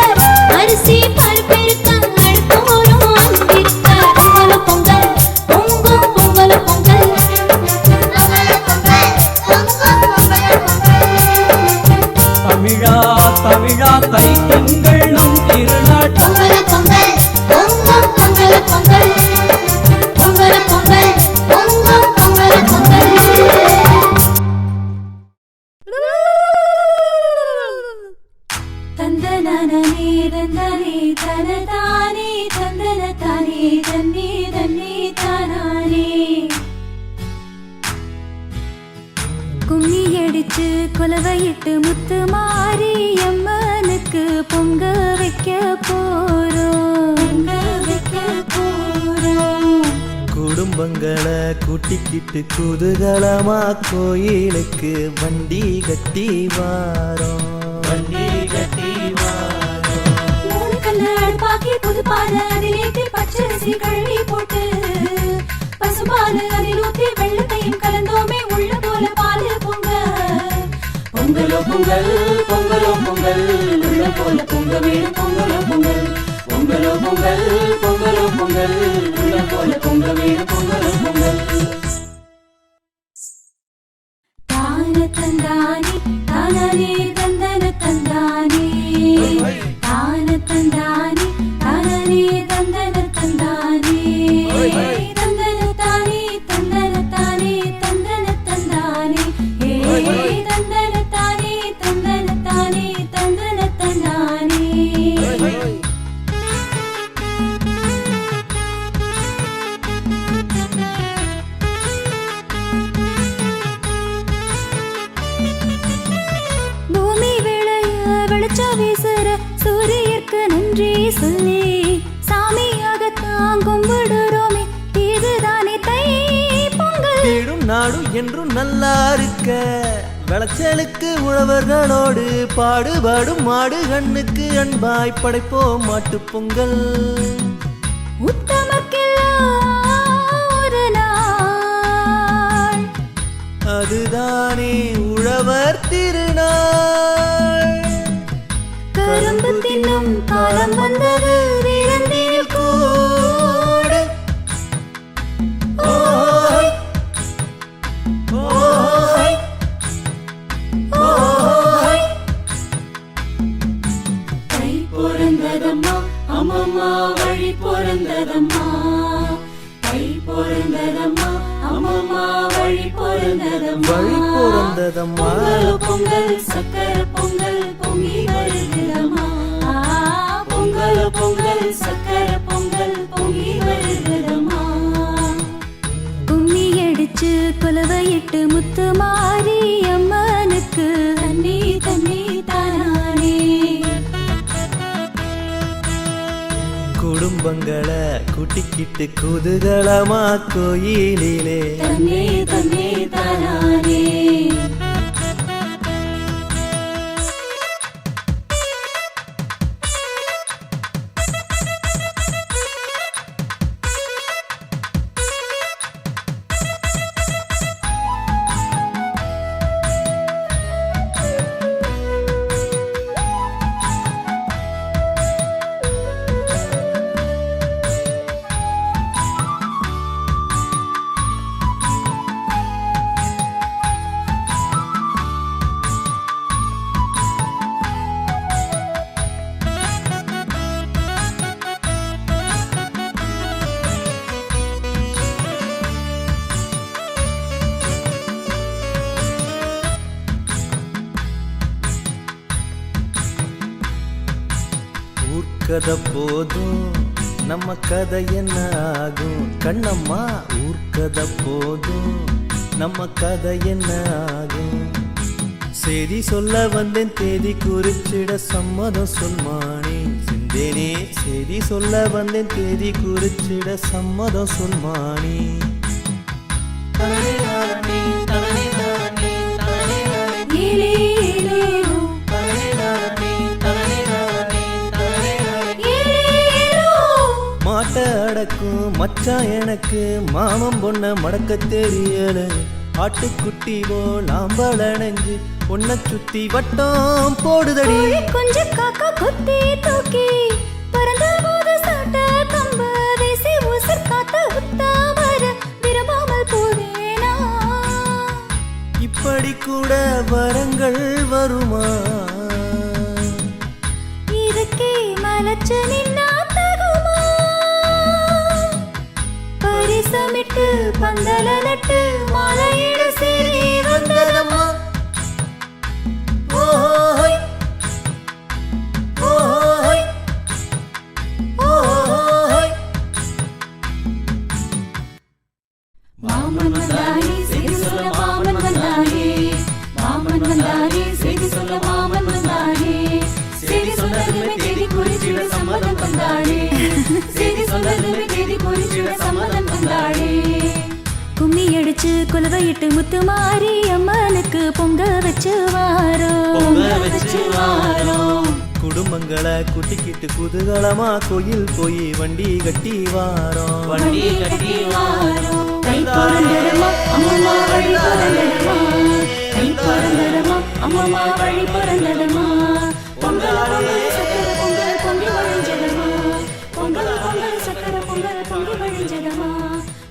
அரிசி பருப்பிருக்க அடுத்தோறும் அன்பிருக்க பொங்கல பொங்கல் பொங்கும் பொங்கல பொங்கல் பொங்கல பொங்கல் பொங்கும் பொங்கல பொங்கல். தமிழா தமிழா தை திங்கள் நம் திருநாள். பொங்கல பொங்கல் பொங்கும் பொங்கல பொங்கல் பொங்கல பொங்கல் பொங்கும் பொங்கல பொங்கல். தந்தனனே தந்தனே தனதானே தந்தனதானே தன்னே தன்னே தானானே. கும்மி அடிச்சு கொலவையிட்டு முத்து மாறி அம்மனுக்கு பொங்க வைக்க போறோம். குடும்பங்களை கூட்டிக்கிட்டு குதூகலமா கோயிலுக்கு வண்டி கட்டி வாரோம். மூணு கல்லு அடுப்பாக்கி புதுப்பான அதிலேத்தி பச்சரிசி கழுவி போட்டு பசும்பாலு அதில் ஊத்தி வெள்ளத்தையும் கலந்தோமே உள்ள போல பாலு பொங்க. பொங்கலோ பொங்கல் பொங்கலோ பொங்கல் உள்ள போல பொங்க வேணும் பொங்கலோ பொங்கல். பொங்கலோ பொங்கல் பொங்கலோ பொங்கல் உள்ள போல பொங்க வேணும் பொங்கலோ பொங்கல். தான தந்தானே தானே தந்தன தந்தானே தான தந்தானே தானே தந்தன தந்தானே தந்தன தானே தந்தன தானே தந்தன தந்தானே தந்தன தானே தந்தன தானே தந்தன தந்தானே. பூமி விளைய வெளிச்சம் வீசுற சூரியற்கு நன்றி சொல்லி சாமியாகத்தான் கும்பிடுறோமே இதுதானே தை பொங்கல். வீடும் நாடும் என்றும் நல்லா இருக்க விளைச்சலுக்கு உழவர்களோடு பாடுபாடும் மாடு கண்ணுக்கு அன்பாய் படைப்போம் மாட்டு பொங்கல். உத்தமர்க்கெல்லாம் ஒரு நாள் அதுதானே உழவர் திருநாள். கரும்பு தின்னும் காலம் வந்தது விருந்தில் கூடு. ஓய், ஓய், ஓய். தை பொறந்ததம்மா அம்மம்மா வழி பொறந்ததம்மா. தை பொறந்ததம்மா அம்மம்மா வழி பொறந்ததம்மா. வழி பொறந்ததம்மா. பொங்கலோ பொங்கல் சக்கரை பொங்கல் பொங்கி வருகிறதம்மா. பொங்கலோ பொங்கல் சக்கரை பொங்கல் பொங்கி வருகிறதம்மா. கும்மி அடிச்சு கொலவையிட்டு முத்து மாறி அம்மனுக்கு தண்ணி தண்ணி தானானே. குடும்பங்களை கூட்டிக்கிட்டு குதூகலமா கோயிலிலே தன்னே தன்னே தானானே. கதை போதும் நம்ம கதை என்ன ஆகும் கண்ணம்மா ஊர்க்கதை போதும் நம்ம கதை என்ன ஆகும் செய்தி சொல்ல வந்தேன் தேதி குறிச்சிட சம்மதம் சொல்மானே சிந்தேனே செய்தி சொல்ல வந்தேன் தேதி குறிச்சிட சம்மதம் சொல்மானே மாட்ட அடக்கும் மச்சான் எனக்கு மாமன் பொண்ண மடக்க தெரியல ஆட்டுக்குட்டி போல் ஆம்பள நெஞ்சு உன்னை சுத்தி வட்டம் போடுதடி கொஞ்சம் காக்கா குத்தி தூக்கி பறந்த போது சாட்ட கம்ப தேசி உசிர் காத்த உத்தாமர விரும்பாமல் போவேனா இப்படி கூட வரங்கள் வருமா இதுக்கே மலச்சு நின்னா தகுமா பரிசமிட்டு பந்தல நட்டு மாலையிட சீரி வந்ததம்மா ஓஹோய் ஓஹோய் ஓஹோய் மாமன் வந்தாரே செய்தி சொல்ல மாமன் வந்தாரே மாமன் வந்தாரே செய்தி சொல்ல மாமன் வந்தாரே செய்தி சொல்லதுமே தேதி குறிச்சிட சம்மதம் வந்தாரே செய்தி சொல்லதுமே தேதி குறிச்சிட சம்மதம் வந்தாரே கும்மி அடிச்சு குலவையிட்டு முத்து மாறி அம்மனுக்கு பொங்க வச்சு வாரோம் குடும்பங்களை குட்டிக்கிட்டு குதூகலமா கோயில் போய் வண்டி கட்டி வாரோம் தை பிறந்ததமா அம்மம்மா வழி பிறந்ததமா தை பிறந்ததமா அம்மம்மா வழி பிறந்ததமா பொங்கல் பொங்கல் சக்கர பொங்கல் பொங்கி வழிஞ்சதமா பொங்கல் பொங்கல் சக்கர பொங்கல் பொங்கி வழிஞ்சதமா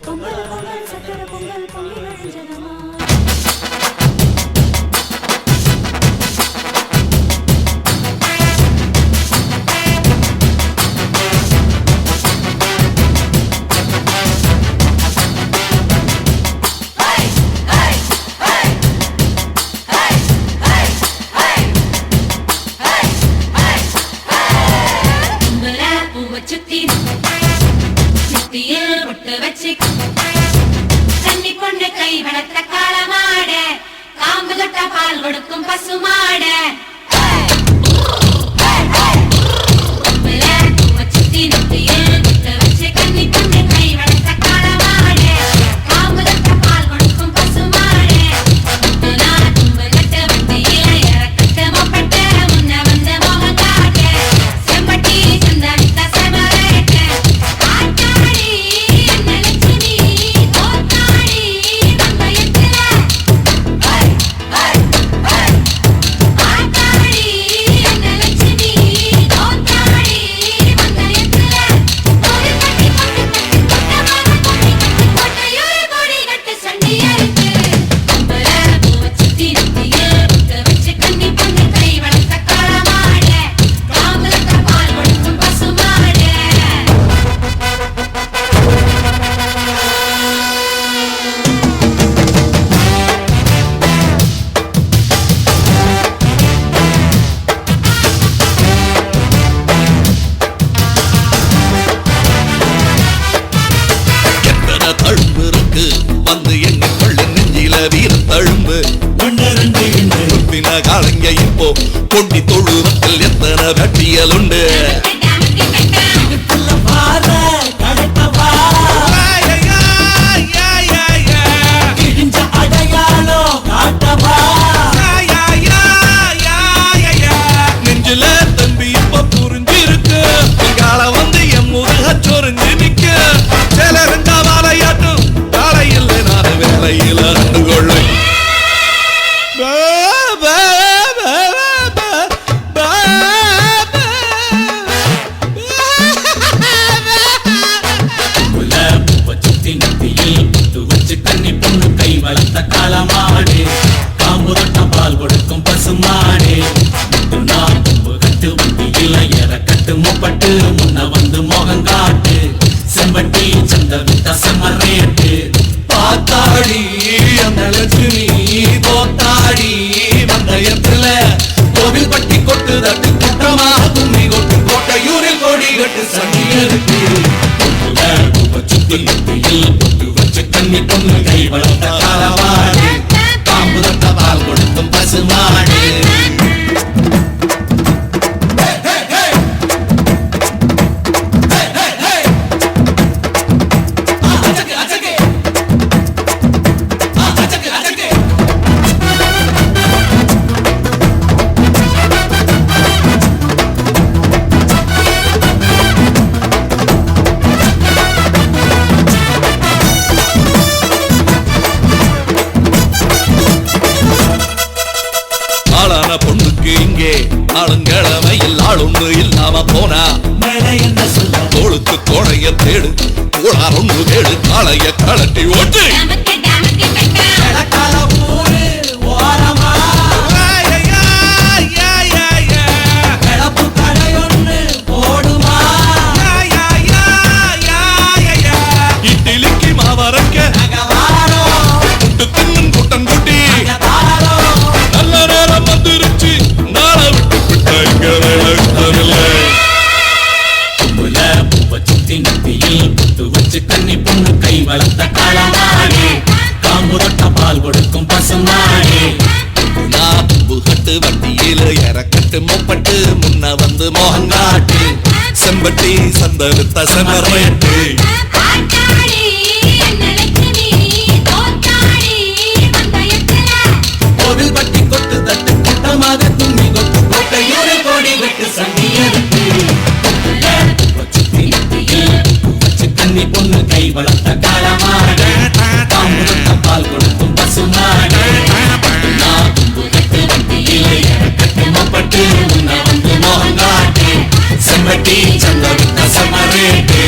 பொங்கல் பொங்கல் சக்கர பொங்கல் பொங்கி வழிஞ்சதமா கன்னி பொண்ணு கை வளர்த்த காளமாட காம்பு தொட்ட பால் கொடுக்கும் பசுமாட கன்னி பொண்ணு கை வளர்த்த காளமாட காம்பு தொட்ட பால் கொடுக்கும் பசுமாட தும்பு கட்ட வண்டியில இறக்கட்ட மொப்பட்ட முன்ன வந்த மோகம் காட்ட செம்பட்டி சந்தரித்த செமரேட்ட ஆட்டாடி காலங்க இப்போ கொண்டி தொழுவத்தில் எத்தனை வெட்டியலுண்டு நெஞ்சில தம்பி இப்ப புரிஞ்சிருக்கு கால வந்து என் முதுக சொரிஞ்சு நிக்க சில ரெண்டா வாழையாட்டும் காலையில் நான் வேலையில அண்டு கொள்ளு கன்னி பொண்ணு கை வளர்த்த காலமாடு காம்பு தொட்டம் பால் கொடுக்கும் பசுமாடு தும்பு கட்டு வண்டியில இறக்கட்டு முப்பட்டு முன்ன வந்து மோகம் காட்டு செம்பட்டி சந்த வித்த செம்மரேட்டு பாத்தாடி அந்த லட்சுமி தோத்தாடி வந்தயத்துல கோவில் பட்டி கொட்டு தட்டு குட்டமா கும்மி கொட்டு கோட்டையூரில் கோடி கட்டு சனி இருக்கு கன்னி பொண்ணு கை வளர்த்த காலமாடு காம்பு தொட்ட பால் கொடுக்கும் பசுமாடு நான் ஒண்ணு கேளு காளைய கலட்டி ஓட்டு இட்லிக்கு மாவரக்க முட்டு தின்னும் கூட்டம் குட்டி நல்ல நேரம் வந்துருச்சு நாளை விட்டு விட்டாங்க சுத்தி நத்தியில் புத்து வச்சு கண்ணி பொண்ணு கை வளர்த்த காலமாடே காம்பு தொட்ட பால் கொடுக்கும் பசுமாடே நான் புகட்டு வண்டியில இறக்கட்டு மொப்பட்டு முன்ன வந்து மோகங்காட்டு செம்பட்டி சந்தவித்த செம்மரேட்டு கோவில் பட்டி கொட்டு தட்டு கூட்டமாக தும்மி கொட்டு கோட்டையோடு கோடி வெட்டு சண்டி எடுத்து வச்சு கண்ணி பொண்ணு கை வளர்த்த காலமாடு காம்பு தொட்ட பால் கொடுக்கும் பசுமாடு நான் புகட்டு வண்டியில இறக்கட்டு மொப்பட்டு முன்ன வந்து மோகங்காட்டு செம்பட்டி சந்தவித்த செம்மரேட்டு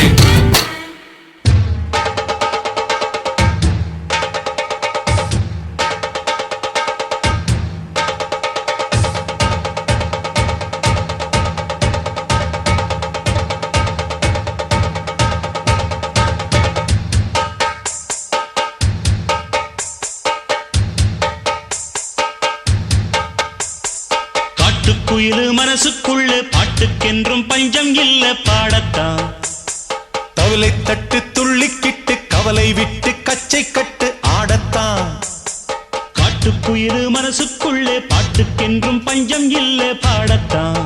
காட்டுக்குயிலு மனசுக்குள்ள பாட்டுக்கென்றும் பஞ்சம் இல்ல பாடத்தான் தவளை தட்டு துள்ளிக்கிட்டு கவலை விட்டு கச்சை கட்டு ஆடத்தான் காட்டுக்குயிலு மனசுக்குள்ளே பாட்டுக்கென்றும் பஞ்சம் இல்ல பாடத்தான்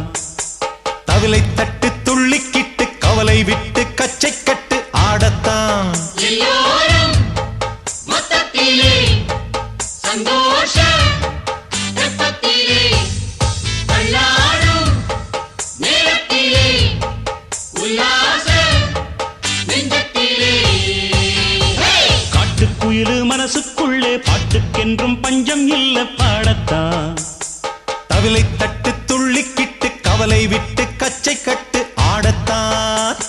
தவளை தட்டு துள்ளிக்கிட்டு கவலை விட்டு கச்சை கட்டு ஆடத்தான் காட்டுக்குயிலு மனசுக்குள்ளே பாட்டுக்கென்றும் பஞ்சம் இல்ல பாடத்தான் தவளை தட்டு துள்ளிக்கிட்டு கவலை விட்டு கச்சை கட்டு ஆடத்தான்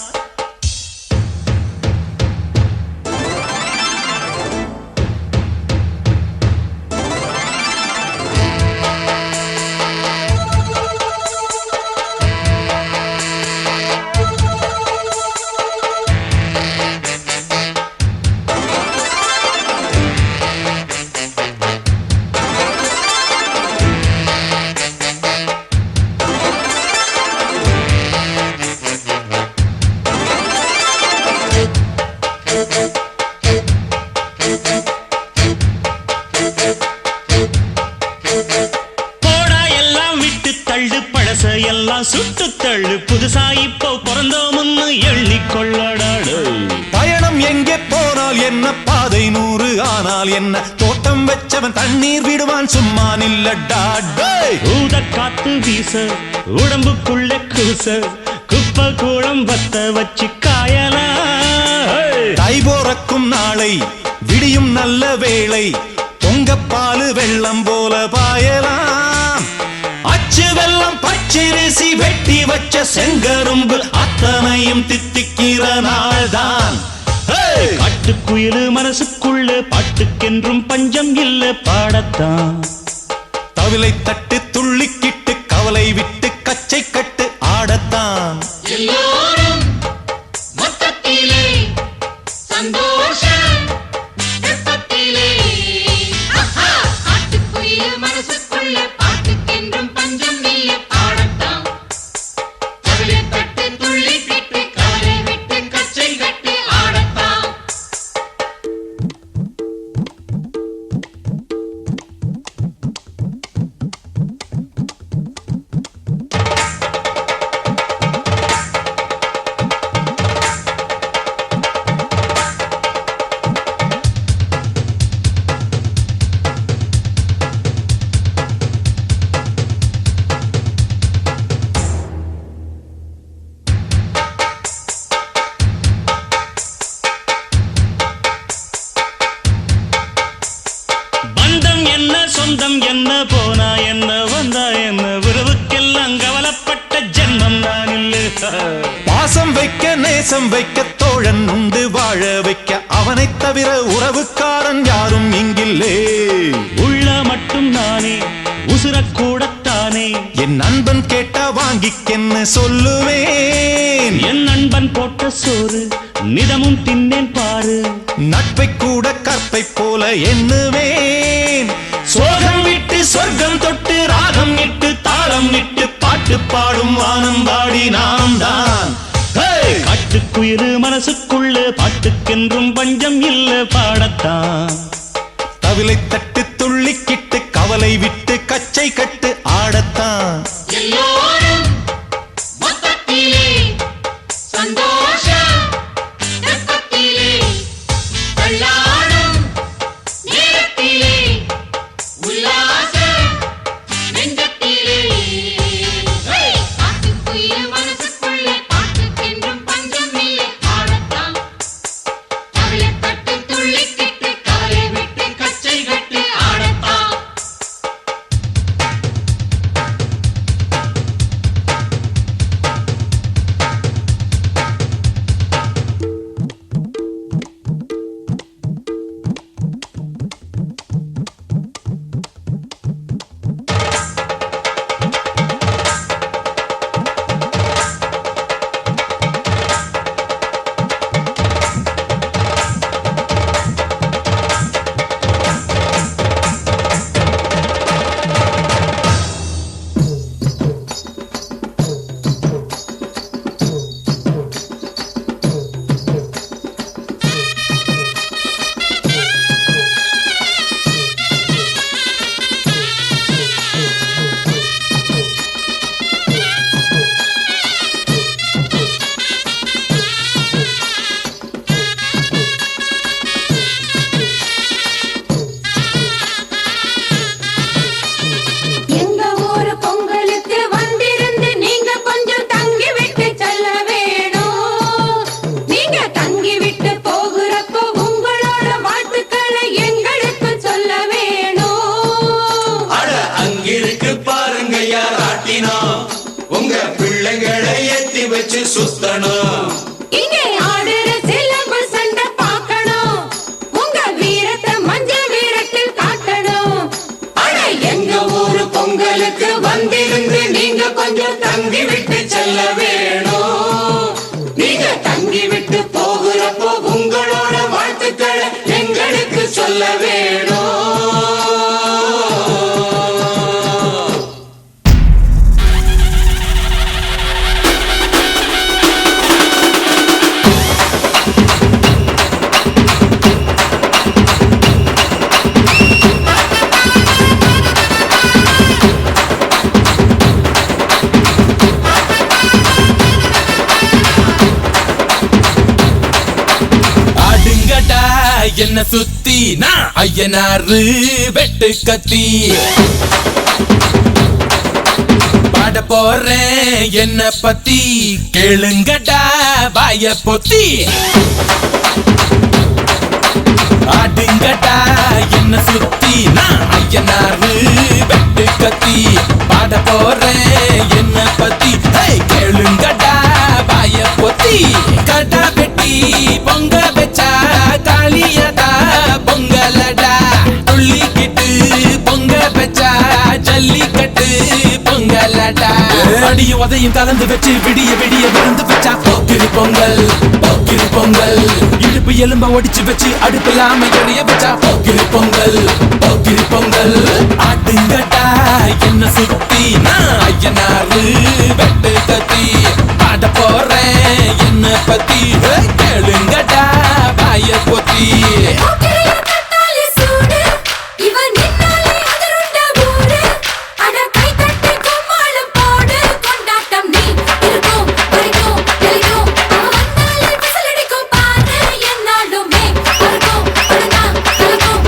எல்லாம் சுட்டு தள்ளு புதுசா இப்போ பிறந்தோம்னு எண்ணிக்கொள்ளடாடு பயணம் எங்கே போனால் என்ன பாதை 100 ஆனால் என்ன தோட்டம் வச்சவன் தண்ணீர் விடுவான் சும்மா நில்லடா ஊத காத்து வீச உடம்புக்குள்ள கூச குப்பை கூடம் வத்த வச்சு காயலாம் தை போறக்கும் நாளை விடியும் நல்ல வேளை பொங்கப்பாலு வெள்ளம் போல பாயலாம் அச்சு வெள்ளம் பச்சரிசி வெட்டி வச்ச செங்கரும்பு அத்தனையும் தித்திக்கிற நாள்தான் காட்டுக்குயிலு மனசுக்குள்ள பாட்டுக்கென்றும் பஞ்சம் இல்ல பாடத்தான் தவிலை தட்டு துள்ளிக்கிட்டு கவலை விட்டு கச்சை கட்டு ஆடத்தான் எல்லோரும் மொத்தத்திலே சந்தோஷம் வெப்பத்திலே காட்டுக்குயிலு மனசுக்குள்ள பாட்டுக்கென்றும் பஞ்சம் இல்ல பாடத்தான் தவிலை தட்டு துள்ளிக்கிட்டு கவலை விட்டு கச்சை கட்டு ஆடத்தான் பந்தம் என்ன சொந்தம் என்ன போனா என்ன வந்தா என்ன உறவுக்கெல்லாம் கவலைப்பட்ட ஜென்மம் நான் இல்ல பாசம் வைக்க நேசம் வைக்க தோள் தோழன் உண்டு வாழ வைக்க, அவனைத் தவிர உறவுக்காரன் யாரும் இங்கில்லே. உள்ள மட்டும் நானே உசுரக்கூடத்தானே, என் நண்பன் கேட்டா வாங்கிக்கென்னு சொல்லுவேன். என் நண்பன் போட்ட சோறு நிதமும் தின்னேன் பாரு. நட்பை கூட கற்பை போல எண்ணுவேன். சோகம் விட்டு சொர்க்கம் தொட்டு ராகம் இட்டு தாளம் இட்டு பாட்டு பாடும் வானம் பாடி நாம் தான். காட்டுக்குயிரு மனசுக்குள்ள பாட்டுக்கென்றும் பஞ்சம் இல்ல பாடத்தான். தவிலை தட்டு துள்ளிக்கிட்டு கவலை விட்டு கச்சை கட்டு ஆடத்தான். எல்லோரும் மொத்தத்திலே சந்தோஷ தப்பத்திலே தள்ளாடும் நேரத்திலே உல்லாச நெஞ்சத்திலே காட்டுக்குயில் மனசுக்குள்ளே பாட்டுக்கென்றும் பஞ்சம் இல்லை ஆடத்தான். கவலை தட்டு துள்ளிக்கிட்டு கவலை விட்டு கச்சை கட்டு ஆடத்தான். எங்க ஊரு பொங்கலுக்கு வந்திருந்து நீங்க கொஞ்சம் தங்கி விட்டு செல்ல வேணும். நீங்க தங்கி விட்டு போகிறப்போ உங்களோட வாழ்த்துக்களை எங்களுக்கு சொல்ல வேணும். அட அங்கிருக்கு பாருங்க யாராட்டினோம், உங்க பிள்ளைங்களை ஏத்தி வச்சு சுத்தணும். இங்கே ஆடுற சிலம்பு சண்டை பார்க்கணும். உங்க வீரத்தை மஞ்ச வீரத்தில் காட்டணும். அட எங்க ஊரு பொங்கலுக்கு வந்திருந்து நீங்க கொஞ்சம் தங்கி விட்டு செல்ல வேணும். நீங்க தங்கி விட்டு போகிறப்போ உங்களோட வாழ்த்துக்களை எங்களுக்கு சொல்ல வேணும். ஆடுங்கடா என்ன சுத்தி நான் ஐயனாரு வெட்டு கத்தி பாட போறேன் என்ன பத்தி கேளுங்கடா வாய பொத்தி. ஆடுங்கடா என்ன சுத்தி நான் ஐயனாரு வெட்டு கத்தி பாட போறேன் என்ன பத்தி கேளுங்கடா வாய பொத்தி. கடா வெட்டி பொங்க வச்சா காளியடா பொங்கலடா, துள்ளிக்கிட்டு பொங்க வச்சா ஜல்லிக்கட்டு பொங்கலடா. அடியும் உதையும் கலந்து வச்சு விடிய விடிய விருந்து வச்சா போக்கிரி பொங்கல் போக்கிரி பொங்கல். இடுப்பு எலும்ப ஒடிச்சு வச்சு அடுப்பில்லாம எடைய வச்சா போக்கிரி பொங்கல் போக்கிரி பொங்கல். ஆட்டுங்கடா என்ன சுத்தி நான் ஐயனாரு வெட்டு கத்தி பாட போறேன் என்ன பத்தி கேளுங்கடா வாய பொத்தி. இவன் நின்னாலே அதிருண்ட ஊரு. அட கை தட்டி கும்மாளம் போடு கொண்டாட்டம் நீ இருக்கும் வரைக்கும் தெளிக்கும். அவன் வந்தாலே விசிலடிக்கும் பாரு என்னாலுமே பறக்கும் படுதான் கலக்கும்.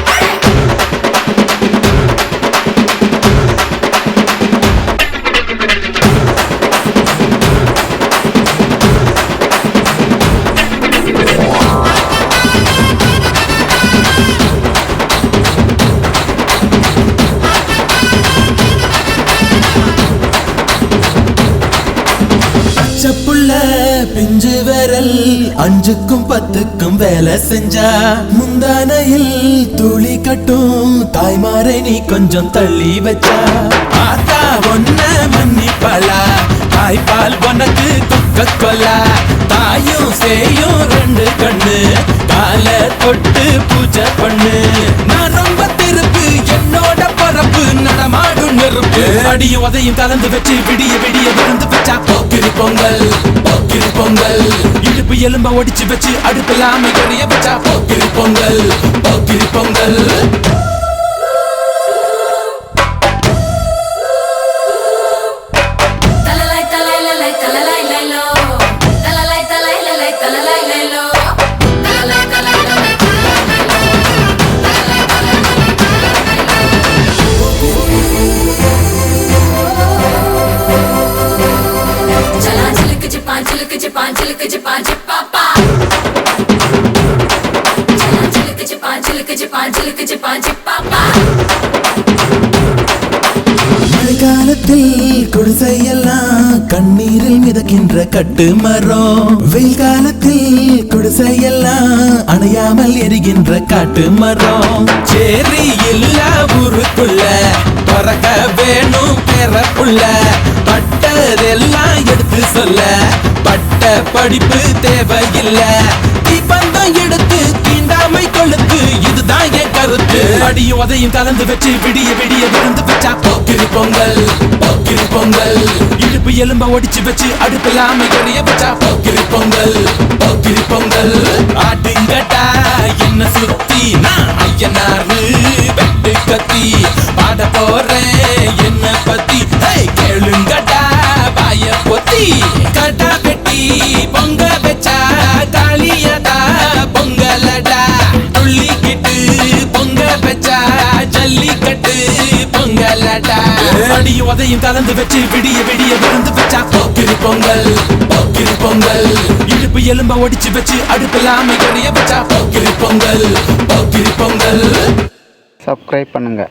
காதல் 5க்கும் 10க்கும் வேலை செஞ்சா முந்தானையில் துளி கட்டும் தாய்மாரை நீ கொஞ்சம் தள்ளி வச்சா ஆத்தா ஒன்ன மன்னிப்பலா தாய்ப்பால் உனக்கு கொக்க கொல்லா தாயும் சேயும் 2 கண்ணு கால தொட்டு பூஜை பண்ணு நான் ரொம்ப திருப்பு என்னோட பரப்பு நடமாடும் நெருப்பு அடியும் உதையும் கலந்து வச்சு விடிய விடிய விருந்து வச்சா போக்கிரி பொங்கல் போக்கிரி பொங்கல் இடுப்பு எலும்ப ஒடிச்சு வச்சு அடுப்பில்லாம எரிய வச்சா போக்கிரி பொங்கல் போக்கிரி பொங்கல் மழைக்காலத்தில் குடிசையெல்லாம் கண்ணீரில் மிதக்கின்ற கட்டு மரம் வெயில் காலத்தில் குடிசையெல்லாம் அணையாமல் எரிகின்ற காட்டு மரம் சேரி எல்லா ஊருக்குள்ள பறக்க வேணும் பெறப்புள்ள பட்டதெல்லாம் எடுத்து சொல்ல பட்ட படிப்பு தேவையில்லை தீபந்தம் எடுத்து தீண்டாமை கொழுத்து இதுதான் என் கருத்து அடியும் உதையும் கலந்து வச்சு விடிய விடிய விருந்து வச்சா போக்கிரி பொங்கல் போக்கிரி பொங்கல் இடுப்பு எலும்ப ஒடிச்சு வச்சு அடுப்பில்லாம எரிய வச்சா போக்கிரி பொங்கல் போக்கிரி பொங்கல் ஆட்டுங்கட்டா என்ன சுத்தி நான் ஐயனாரு வெட்டு கத்தி பாட போறேன் என்ன பத்தி கேளுங்கட்டா வாய பொத்தி கட்டா பெட்டி பொங்க வச்சா காளியடா பொங்கலடா துள்ளிக்கிட்டு பொங்க வச்சா ஜல்லிக்கட்டு பொங்கலடா அடியும் உதையும் கலந்து வச்சு விடிய விடிய விருந்து வச்சா போக்கிரி பொங்கல் போக்கிரி பொங்கல் இடுப்பு எலும்ப ஒடிச்சு வச்சு அடுப்பில்லாம எரிய வச்சா போக்கிரி பொங்கல் போக்கிரி பொங்கல் சப்ஸ்கிரைப் பண்ணுங்க.